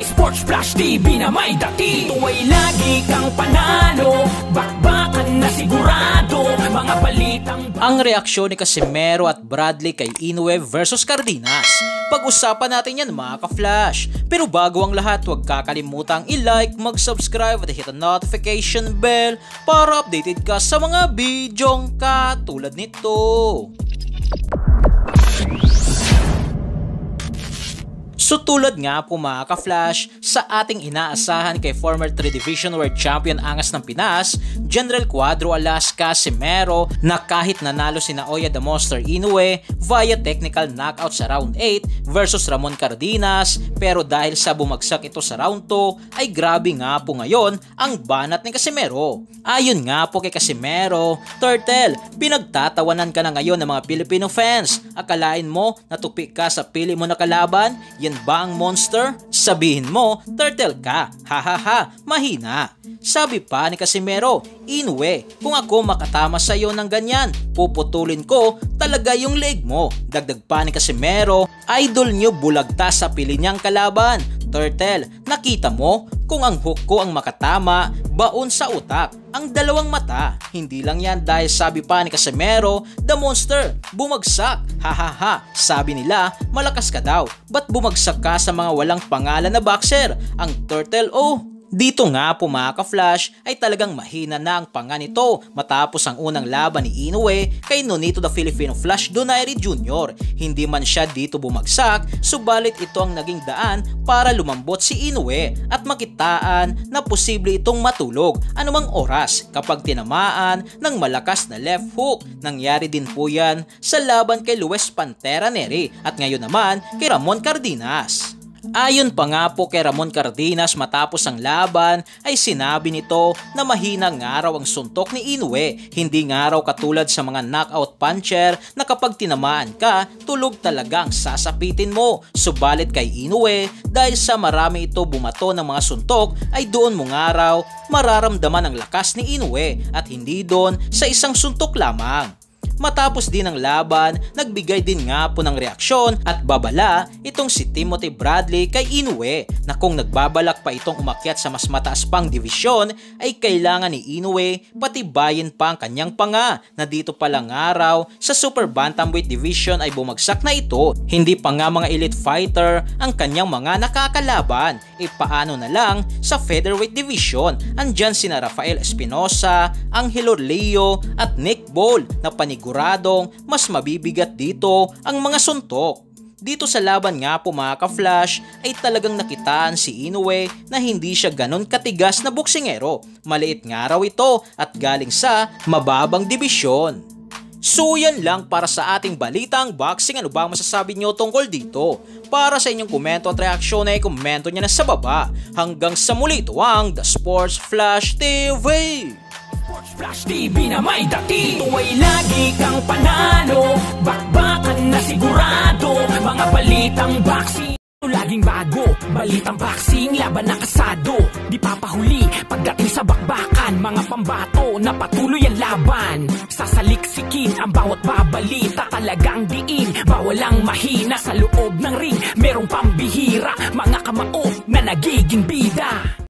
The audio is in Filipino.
Sports Flash TV na may dati. Ito ay lagi kang panalo, bakbakan na sigurado, mga balitang... Ang reaksyon ni Casimero at Bradley kay Inoue versus Cardenas. Pag-usapan natin yan mga ka-flash. Pero bago ang lahat, huwag kakalimutang i-like, mag-subscribe at hit ang notification bell para updated ka sa mga bidyong katulad nito. So tulad nga po mga ka-flash, sa ating inaasahan kay former 3 Division World Champion Angas ng Pinas, General Cuadro alas Casimero, na kahit nanalo si Naoya the Monster Inoue via technical knockout sa round 8 versus Ramon Cardenas, pero dahil sa bumagsak ito sa round 2 ay grabe nga po ngayon ang banat ni Casimero. Ayon nga po kay Casimero, Turtle, pinagtatawanan ka na ngayon ng mga Filipino fans. Akalain mo natupi ka sa pili mo na kalaban? Yan ba ang monster? Sabihin mo, turtle ka. Hahaha, mahina. Sabi pa ni Casimero, Inoue, kung ako makatama sa iyo ng ganyan, puputulin ko talaga yung leg mo. Dagdag pa ni Casimero, idol nyo bulagta sa pili niyang kalaban. Turtle, nakita mo kung ang hook ko ang makatama, baon sa utak, ang dalawang mata. Hindi lang yan dahil sabi pa ni Casimero, the monster, bumagsak. Hahaha, sabi nila, malakas ka daw. Ba't bumagsak ka sa mga walang pangalan na boxer? Ang turtle, oh. Dito nga po mga ka-flash ay talagang mahina na ang panga nito matapos ang unang laban ni Inoue kay Nonito the Filipino Flash Donaire Jr. Hindi man siya dito bumagsak, subalit ito ang naging daan para lumambot si Inoue at makitaan na posible itong matulog anumang oras kapag tinamaan ng malakas na left hook. Nangyari din po yan sa laban kay Luis Pantera Neri at ngayon naman kay Ramon Cardenas. Ayon pa nga po kay Ramon Cardenas matapos ang laban ay sinabi nito na mahina nga raw ang suntok ni Inoue. Hindi nga raw katulad sa mga knockout puncher na kapag tinamaan ka, tulog talagang sasapitin mo. Subalit kay Inoue, dahil sa marami ito bumato ng mga suntok ay doon mo nga raw mararamdaman ang lakas ni Inoue at hindi doon sa isang suntok lamang. Matapos din ang laban, nagbigay din nga po ng reaksyon at babala itong si Timothy Bradley kay Inoue na kung nagbabalak pa itong umakyat sa mas mataas pang divisyon ay kailangan ni Inoue patibayin pa ang kanyang panga na dito palang araw sa Super Bantamweight Division ay bumagsak na ito. Hindi pa nga mga elite fighter ang kanyang mga nakakalaban. Paano na lang sa Featherweight Division? Andyan sina Rafael Espinosa, Angelo Leo at Nick Ball na paniguradong mas mabibigat dito ang mga suntok. Dito sa laban nga po mga ka-flash ay talagang nakitaan si Inoue na hindi siya ganon katigas na boksingero. Maliit nga raw ito at galing sa mababang dibisyon. So yan lang para sa ating balitang boxing. Ano ba ang masasabi nyo tungkol dito? Para sa inyong komento at reaksyon ay komento nyo na sa baba. Hanggang sa muli, ito ang The Sports Flash TV. Sports Flash TV na may dati. Ito ay lagi kang panalo, bakbakan na sigurado, mga balitang boxing. Laging bago, balitang boxing, laban na kasado. Di papahuli, pagdating sa bakbakan, mga pambato na patuloy ang laban. Sasaliksikin ang bawat babalita, talagang diin, bawal ang mahina sa loob ng ring. Merong pambihira, mga kamao na nagiging bida.